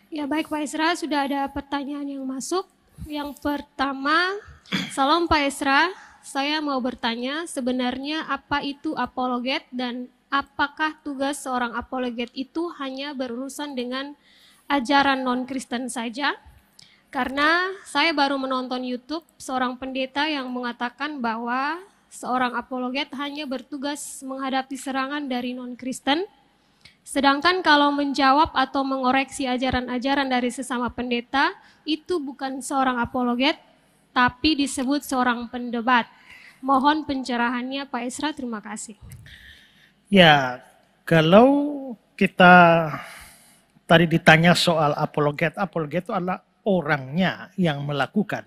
Ya baik Pak Esra, sudah ada pertanyaan yang masuk. Yang pertama, salam Pak Esra, saya mau bertanya sebenarnya apa itu apologet dan apakah tugas seorang apologet itu hanya berurusan dengan ajaran non-Kristen saja? Karena saya baru menonton YouTube seorang pendeta yang mengatakan bahwa seorang apologet hanya bertugas menghadapi serangan dari non-Kristen. Sedangkan kalau menjawab atau mengoreksi ajaran-ajaran dari sesama pendeta, itu bukan seorang apologet, tapi disebut seorang pendebat. Mohon pencerahannya Pak Esra, terima kasih. Ya, kalau kita tadi ditanya soal apologet itu adalah orangnya yang melakukan.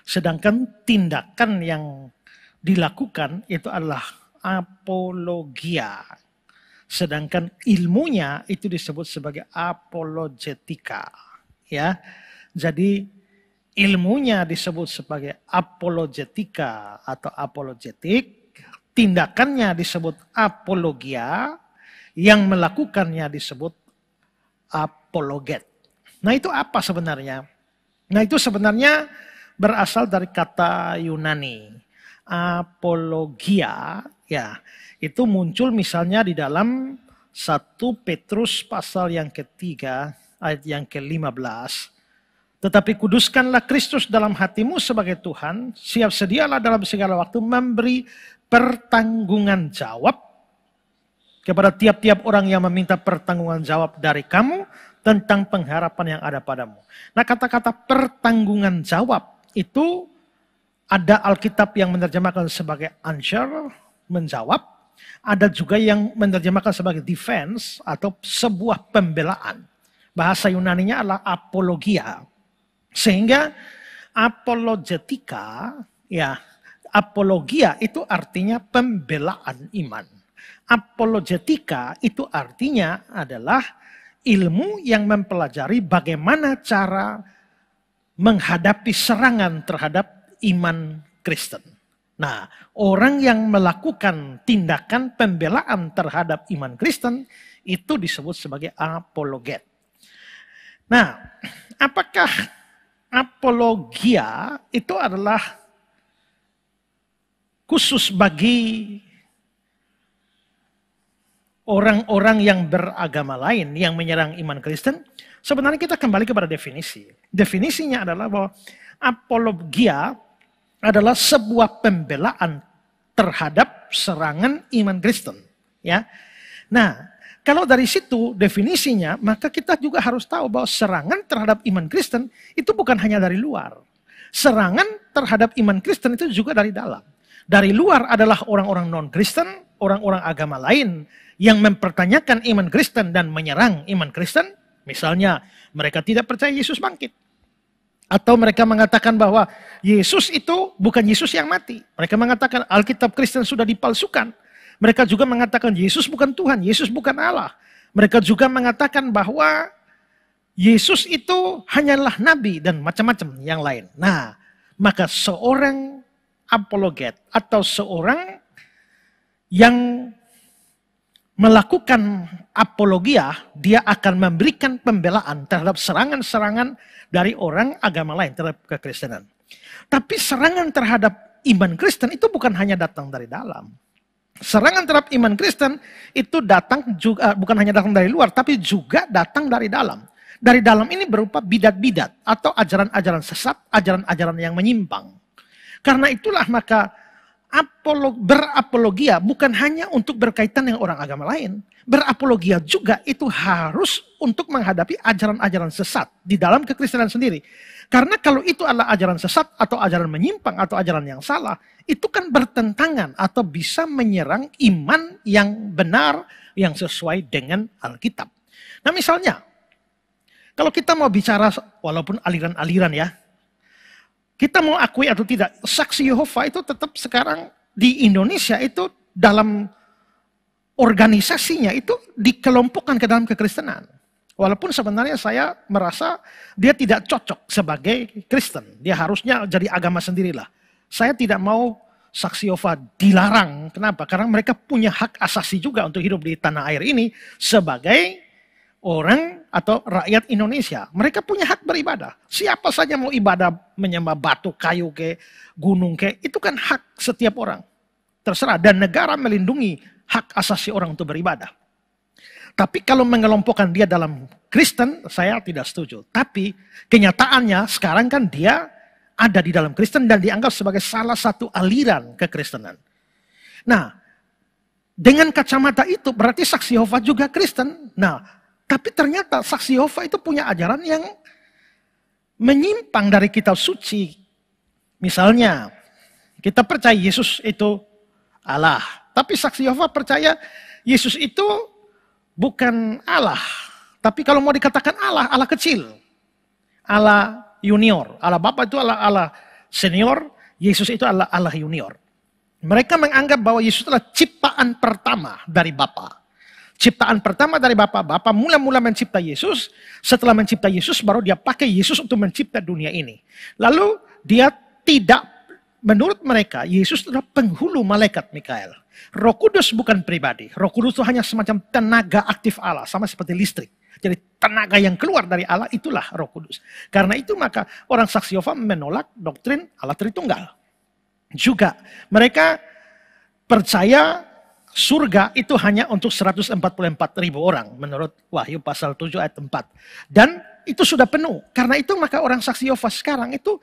Sedangkan tindakan yang dilakukan itu adalah apologia. Sedangkan ilmunya itu disebut sebagai apologetika. Ya, jadi ilmunya disebut sebagai apologetika atau apologetik, tindakannya disebut apologia, yang melakukannya disebut apologet. Nah itu apa sebenarnya? Nah itu sebenarnya berasal dari kata Yunani. Apologia, ya, itu muncul misalnya di dalam 1 Petrus pasal yang ketiga, ayat yang ke-15. Tetapi kuduskanlah Kristus dalam hatimu sebagai Tuhan, siap sedialah dalam segala waktu memberi pertanggungan jawab kepada tiap-tiap orang yang meminta pertanggungan jawab dari kamu tentang pengharapan yang ada padamu. Nah kata-kata pertanggungan jawab itu ada Alkitab yang menerjemahkan sebagai answer, menjawab. Ada juga yang menerjemahkan sebagai defense atau sebuah pembelaan. Bahasa Yunaninya adalah apologia. Sehingga apologetika, ya, apologia itu artinya pembelaan iman. Apologetika itu artinya adalah ilmu yang mempelajari bagaimana cara menghadapi serangan terhadap iman Kristen. Nah, orang yang melakukan tindakan pembelaan terhadap iman Kristen itu disebut sebagai apologet. Nah, apakah apologia itu adalah khusus bagi orang-orang yang beragama lain yang menyerang iman Kristen? Sebenarnya kita kembali kepada definisi. Definisinya adalah bahwa apologia adalah sebuah pembelaan terhadap serangan iman Kristen. Ya, nah kalau dari situ definisinya, maka kita juga harus tahu bahwa serangan terhadap iman Kristen itu bukan hanya dari luar. Serangan terhadap iman Kristen itu juga dari dalam. Dari luar adalah orang-orang non-Kristen, orang-orang agama lain yang mempertanyakan iman Kristen dan menyerang iman Kristen. Misalnya mereka tidak percaya Yesus bangkit. Atau mereka mengatakan bahwa Yesus itu bukan Yesus yang mati. Mereka mengatakan Alkitab Kristen sudah dipalsukan. Mereka juga mengatakan Yesus bukan Tuhan, Yesus bukan Allah. Mereka juga mengatakan bahwa Yesus itu hanyalah nabi dan macam-macam yang lain. Nah, maka seorang apologet atau seorang yang melakukan apologia, dia akan memberikan pembelaan terhadap serangan-serangan dari orang agama lain terhadap kekristenan. Tapi serangan terhadap iman Kristen itu bukan hanya datang dari dalam. Serangan terhadap iman Kristen itu datang juga bukan hanya datang dari luar, tapi juga datang dari dalam. Dari dalam ini berupa bidat-bidat atau ajaran-ajaran sesat, ajaran-ajaran yang menyimpang. Karena itulah maka berapologia bukan hanya untuk berkaitan dengan orang agama lain. Berapologia juga itu harus untuk menghadapi ajaran-ajaran sesat di dalam kekristenan sendiri. Karena kalau itu adalah ajaran sesat atau ajaran menyimpang atau ajaran yang salah, itu kan bertentangan atau bisa menyerang iman yang benar yang sesuai dengan Alkitab. Nah misalnya, kalau kita mau bicara walaupun aliran-aliran ya, kita mau akui atau tidak, saksi Yehova itu tetap sekarang di Indonesia itu dalam organisasinya itu dikelompokkan ke dalam kekristenan. Walaupun sebenarnya saya merasa dia tidak cocok sebagai Kristen. Dia harusnya jadi agama sendirilah. Saya tidak mau saksi Yehova dilarang. Kenapa? Karena mereka punya hak asasi juga untuk hidup di tanah air ini sebagai orang atau rakyat Indonesia. Mereka punya hak beribadah. Siapa saja mau ibadah menyembah batu, kayu, ke gunung, ke itu kan hak setiap orang. Terserah, dan negara melindungi hak asasi orang untuk beribadah. Tapi kalau mengelompokkan dia dalam Kristen, saya tidak setuju. Tapi kenyataannya sekarang kan dia ada di dalam Kristen dan dianggap sebagai salah satu aliran kekristenan. Nah, dengan kacamata itu berarti Saksi Yehova juga Kristen. Nah, tapi ternyata Saksi Yehova itu punya ajaran yang menyimpang dari kitab suci. Misalnya, kita percaya Yesus itu Allah. Tapi Saksi Yehova percaya Yesus itu bukan Allah. Tapi kalau mau dikatakan Allah, Allah kecil. Allah junior. Allah Bapa itu Allah senior. Yesus itu Allah junior. Mereka menganggap bahwa Yesus adalah ciptaan pertama dari Bapa. Ciptaan pertama dari Bapa. Bapa mula-mula mencipta Yesus. Setelah mencipta Yesus, baru dia pakai Yesus untuk mencipta dunia ini. Lalu dia tidak, menurut mereka, Yesus adalah penghulu malaikat Mikael. Roh Kudus bukan pribadi. Roh Kudus itu hanya semacam tenaga aktif Allah. Sama seperti listrik. Jadi tenaga yang keluar dari Allah itulah Roh Kudus. Karena itu maka orang Saksi Yehova menolak doktrin Allah Tritunggal. Juga mereka percaya surga itu hanya untuk 144.000 orang menurut Wahyu pasal 7 ayat 4. Dan itu sudah penuh. Karena itu maka orang Saksi Yehova sekarang itu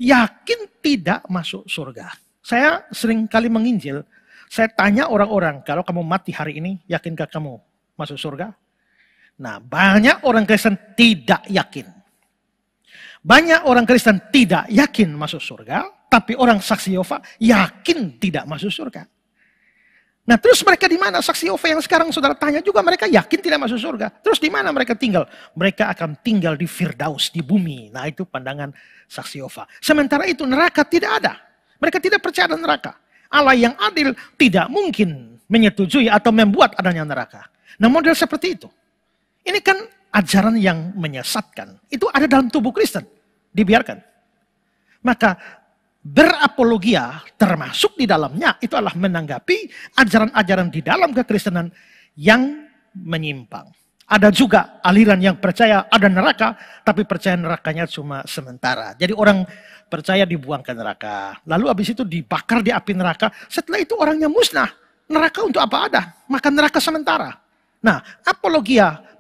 yakin tidak masuk surga. Saya sering kali menginjil, saya tanya orang-orang, kalau kamu mati hari ini, yakinkah kamu masuk surga? Nah, banyak orang Kristen tidak yakin. Banyak orang Kristen tidak yakin masuk surga, tapi orang Saksi Yehova yakin tidak masuk surga. Nah, terus mereka di mana? Saksi Yehova yang sekarang saudara tanya juga, mereka yakin tidak masuk surga. Terus di mana mereka tinggal? Mereka akan tinggal di Firdaus, di bumi. Nah, itu pandangan Saksi Yehova. Sementara itu neraka tidak ada. Mereka tidak percaya ada neraka. Allah yang adil tidak mungkin menyetujui atau membuat adanya neraka. Nah, model seperti itu. Ini kan ajaran yang menyesatkan. Itu ada dalam tubuh Kristen. Dibiarkan. Maka berapologia termasuk di dalamnya itu adalah menanggapi ajaran-ajaran di dalam kekristenan yang menyimpang. Ada juga aliran yang percaya ada neraka, tapi percaya nerakanya cuma sementara. Jadi orang percaya dibuang ke neraka, lalu habis itu dibakar di api neraka, setelah itu orangnya musnah. Neraka untuk apa ada? Maka neraka sementara. Nah,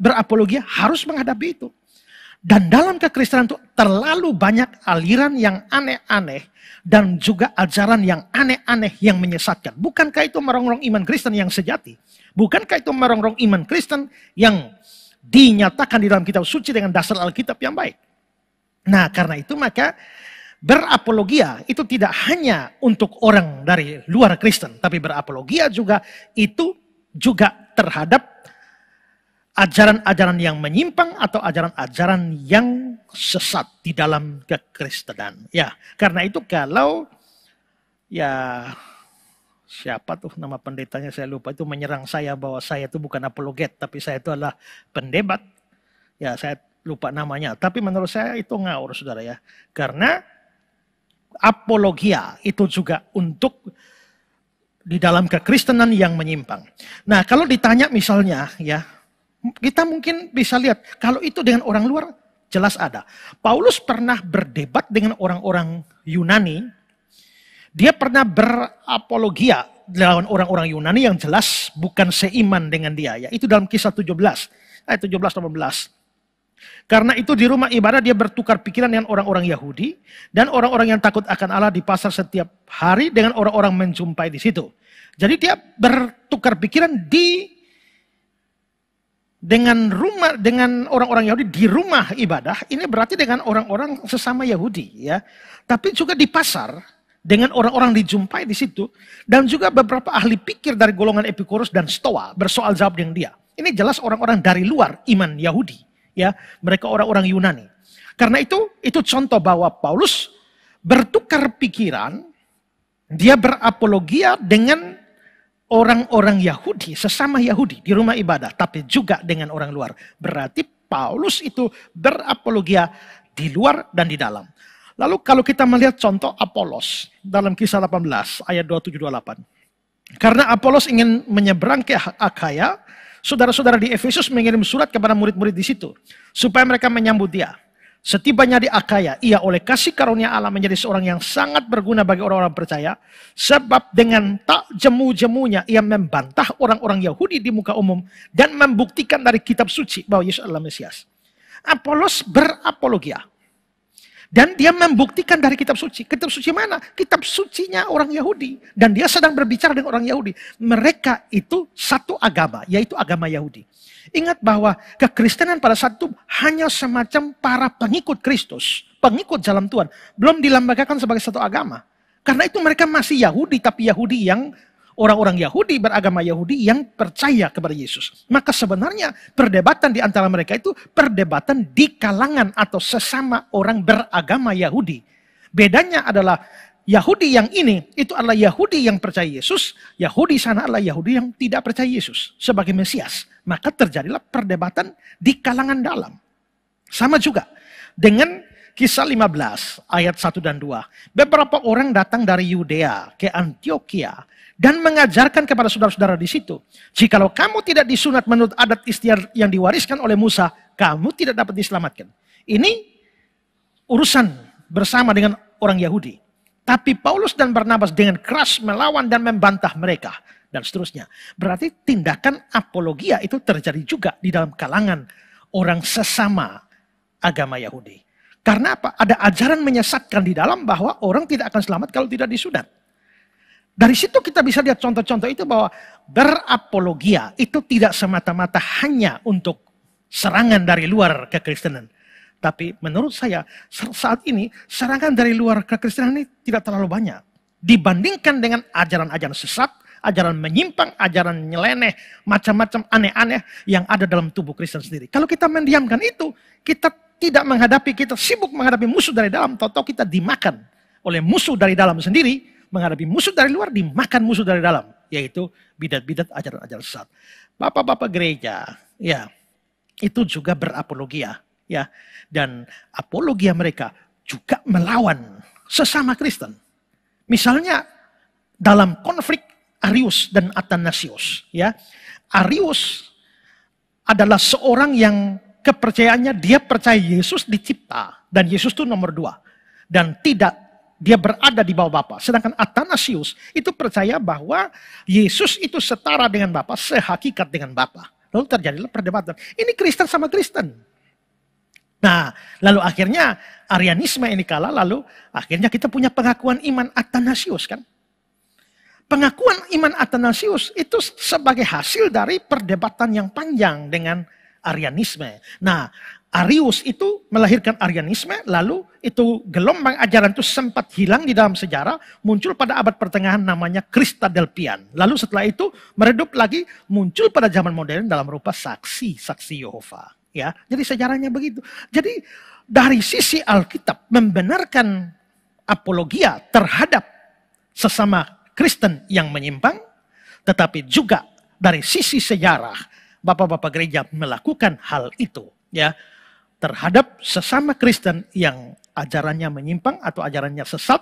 berapologia harus menghadapi itu. Dan dalam kekristenan itu terlalu banyak aliran yang aneh-aneh dan juga ajaran yang aneh-aneh yang menyesatkan. Bukankah itu merongrong iman Kristen yang sejati? Bukankah itu merongrong iman Kristen yang dinyatakan di dalam kitab suci dengan dasar Alkitab yang baik? Nah, karena itu maka berapologia itu tidak hanya untuk orang dari luar Kristen, tapi berapologia juga itu juga terhadap ajaran-ajaran yang menyimpang atau ajaran-ajaran yang sesat di dalam kekristenan. Ya, karena itu kalau siapa tuh nama pendetanya saya lupa itu menyerang saya bahwa saya itu bukan apologet tapi saya itu adalah pendebat. Ya, saya lupa namanya. Tapi menurut saya itu ngawur saudara ya. Karena apologia itu juga untuk di dalam kekristenan yang menyimpang. Nah, kalau ditanya misalnya ya, kita mungkin bisa lihat, kalau itu dengan orang luar, jelas ada. Paulus pernah berdebat dengan orang-orang Yunani. Dia pernah berapologia lawan orang-orang Yunani yang jelas bukan seiman dengan dia. Ya, itu dalam Kisah 17, ayat 17-18. Karena itu di rumah ibadah dia bertukar pikiran dengan orang-orang Yahudi. Dan orang-orang yang takut akan Allah di pasar setiap hari dengan orang-orang menjumpai di situ. Jadi dia bertukar pikiran dengan orang-orang Yahudi di rumah ibadah, ini berarti dengan orang-orang sesama Yahudi ya. Tapi juga di pasar dengan orang-orang dijumpai di situ dan juga beberapa ahli pikir dari golongan Epikurus dan Stoa bersoal jawab dengan dia. Ini jelas orang-orang dari luar iman Yahudi ya, mereka orang-orang Yunani. Karena itu contoh bahwa Paulus bertukar pikiran, dia berapologia dengan orang-orang Yahudi, sesama Yahudi di rumah ibadah, tapi juga dengan orang luar. Berarti Paulus itu berapologia di luar dan di dalam. Lalu kalau kita melihat contoh Apolos dalam Kisah 18 ayat 27-28. Karena Apolos ingin menyeberang ke Akhaya Saudara-saudara di Efesus mengirim surat kepada murid-murid di situ supaya mereka menyambut dia. Setibanya di Akaya, ia oleh kasih karunia Allah menjadi seorang yang sangat berguna bagi orang-orang percaya. Sebab dengan tak jemu-jemunya ia membantah orang-orang Yahudi di muka umum dan membuktikan dari kitab suci bahwa Yesus adalah Mesias. Apolos berapologia. Dan dia membuktikan dari kitab suci. Kitab suci mana? Kitab sucinya orang Yahudi. Dan dia sedang berbicara dengan orang Yahudi. Mereka itu satu agama, yaitu agama Yahudi. Ingat bahwa kekristenan pada saat itu hanya semacam para pengikut Kristus. Pengikut jalan Tuhan. Belum dilambagakan sebagai satu agama. Karena itu mereka masih Yahudi, tapi Yahudi yang orang-orang Yahudi beragama Yahudi yang percaya kepada Yesus. Maka sebenarnya perdebatan di antara mereka itu perdebatan di kalangan atau sesama orang beragama Yahudi. Bedanya adalah Yahudi yang ini itu adalah Yahudi yang percaya Yesus, Yahudi sana adalah Yahudi yang tidak percaya Yesus sebagai Mesias. Maka terjadilah perdebatan di kalangan dalam. Sama juga dengan Kisah 15 ayat 1 dan 2. Beberapa orang datang dari Yudea ke Antioquia dan mengajarkan kepada saudara-saudara di situ, jikalau kamu tidak disunat menurut adat istiadat yang diwariskan oleh Musa, kamu tidak dapat diselamatkan. Ini urusan bersama dengan orang Yahudi. Tapi Paulus dan Barnabas dengan keras melawan dan membantah mereka. Dan seterusnya. Berarti tindakan apologia itu terjadi juga di dalam kalangan orang sesama agama Yahudi. Karena apa? Ada ajaran menyesatkan di dalam bahwa orang tidak akan selamat kalau tidak disunat. Dari situ kita bisa lihat contoh-contoh itu bahwa berapologia itu tidak semata-mata hanya untuk serangan dari luar kekristenan. Tapi menurut saya saat ini serangan dari luar kekristenan ini tidak terlalu banyak. Dibandingkan dengan ajaran-ajaran sesat, ajaran menyimpang, ajaran nyeleneh, macam-macam aneh-aneh yang ada dalam tubuh Kristen sendiri. Kalau kita mendiamkan itu, kita tidak menghadapi, kita sibuk menghadapi musuh dari dalam, atau kita dimakan oleh musuh dari dalam sendiri, menghadapi musuh dari luar, dimakan musuh dari dalam, yaitu bidat-bidat ajaran-ajaran sesat. Bapak-bapak gereja, ya, itu juga berapologia, ya, dan apologia mereka juga melawan sesama Kristen. Misalnya dalam konflik Arius dan Athanasius, ya, Arius adalah seorang yang kepercayaannya dia percaya Yesus dicipta dan Yesus itu nomor 2 dan tidak dia berada di bawah Bapa. Sedangkan Athanasius itu percaya bahwa Yesus itu setara dengan Bapa, sehakikat dengan Bapa. Lalu terjadilah perdebatan. Ini Kristen sama Kristen. Nah, lalu akhirnya Arianisme ini kalah, lalu akhirnya kita punya pengakuan iman Athanasius kan. Pengakuan iman Athanasius itu sebagai hasil dari perdebatan yang panjang dengan Arianisme. Nah, Arius itu melahirkan Arianisme, lalu itu gelombang ajaran itu sempat hilang di dalam sejarah, muncul pada abad pertengahan namanya Kristadelpian. Lalu setelah itu meredup lagi, muncul pada zaman modern dalam rupa saksi-saksi Yehova. Ya, jadi sejarahnya begitu. Jadi dari sisi Alkitab membenarkan apologia terhadap sesama Kristen yang menyimpang, tetapi juga dari sisi sejarah bapak-bapak gereja melakukan hal itu, ya, terhadap sesama Kristen yang ajarannya menyimpang atau ajarannya sesat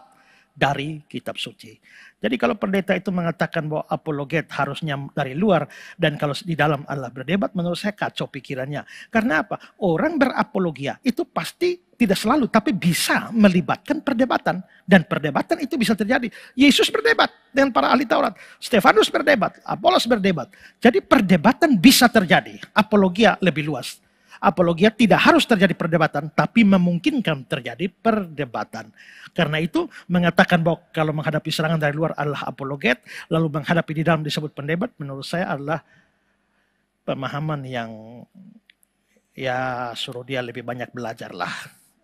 dari kitab suci. Jadi kalau pendeta itu mengatakan bahwa apologet harusnya dari luar dan kalau di dalam adalah berdebat, menurut saya kacau pikirannya. Karena apa? Orang berapologia itu pasti tidak selalu, tapi bisa melibatkan perdebatan. Dan perdebatan itu bisa terjadi. Yesus berdebat dengan para ahli Taurat. Stefanus berdebat, Apolos berdebat. Jadi perdebatan bisa terjadi. Apologia lebih luas. Apologia tidak harus terjadi perdebatan, tapi memungkinkan terjadi perdebatan. Karena itu mengatakan bahwa kalau menghadapi serangan dari luar adalah apologet, lalu menghadapi di dalam disebut pendebat, menurut saya adalah pemahaman yang ya suruh dia lebih banyak belajar lah.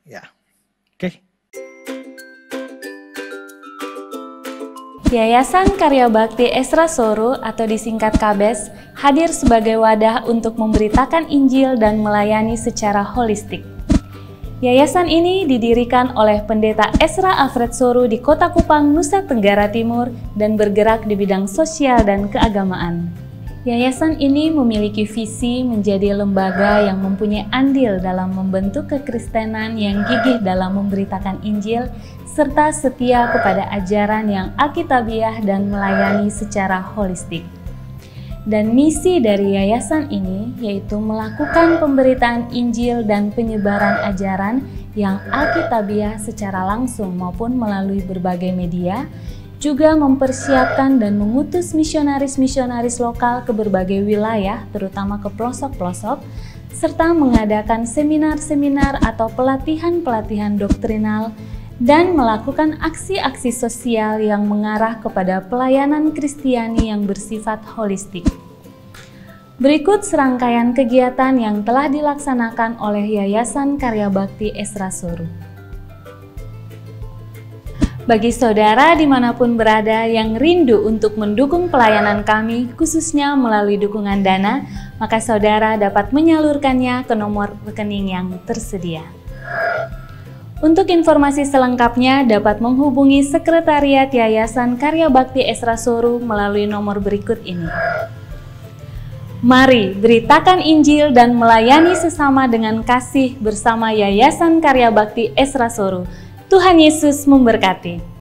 Ya, oke. Yayasan Karya Bakti Esra Soru atau disingkat KABES hadir sebagai wadah untuk memberitakan Injil dan melayani secara holistik. Yayasan ini didirikan oleh Pendeta Esra Alfred Soru di Kota Kupang, Nusa Tenggara Timur dan bergerak di bidang sosial dan keagamaan. Yayasan ini memiliki visi menjadi lembaga yang mempunyai andil dalam membentuk kekristenan yang gigih dalam memberitakan Injil serta setia kepada ajaran yang alkitabiah dan melayani secara holistik. Dan misi dari yayasan ini yaitu melakukan pemberitaan Injil dan penyebaran ajaran yang alkitabiah secara langsung maupun melalui berbagai media, juga mempersiapkan dan mengutus misionaris-misionaris lokal ke berbagai wilayah, terutama ke pelosok-pelosok, serta mengadakan seminar-seminar atau pelatihan-pelatihan doktrinal, dan melakukan aksi-aksi sosial yang mengarah kepada pelayanan Kristiani yang bersifat holistik. Berikut serangkaian kegiatan yang telah dilaksanakan oleh Yayasan Karya Bakti Esra Soru. Bagi saudara dimanapun berada yang rindu untuk mendukung pelayanan kami, khususnya melalui dukungan dana, maka saudara dapat menyalurkannya ke nomor rekening yang tersedia. Untuk informasi selengkapnya dapat menghubungi Sekretariat Yayasan Karya Bakti Esra Soru melalui nomor berikut ini. Mari beritakan Injil dan melayani sesama dengan kasih bersama Yayasan Karya Bakti Esra Soru. Tuhan Yesus memberkati.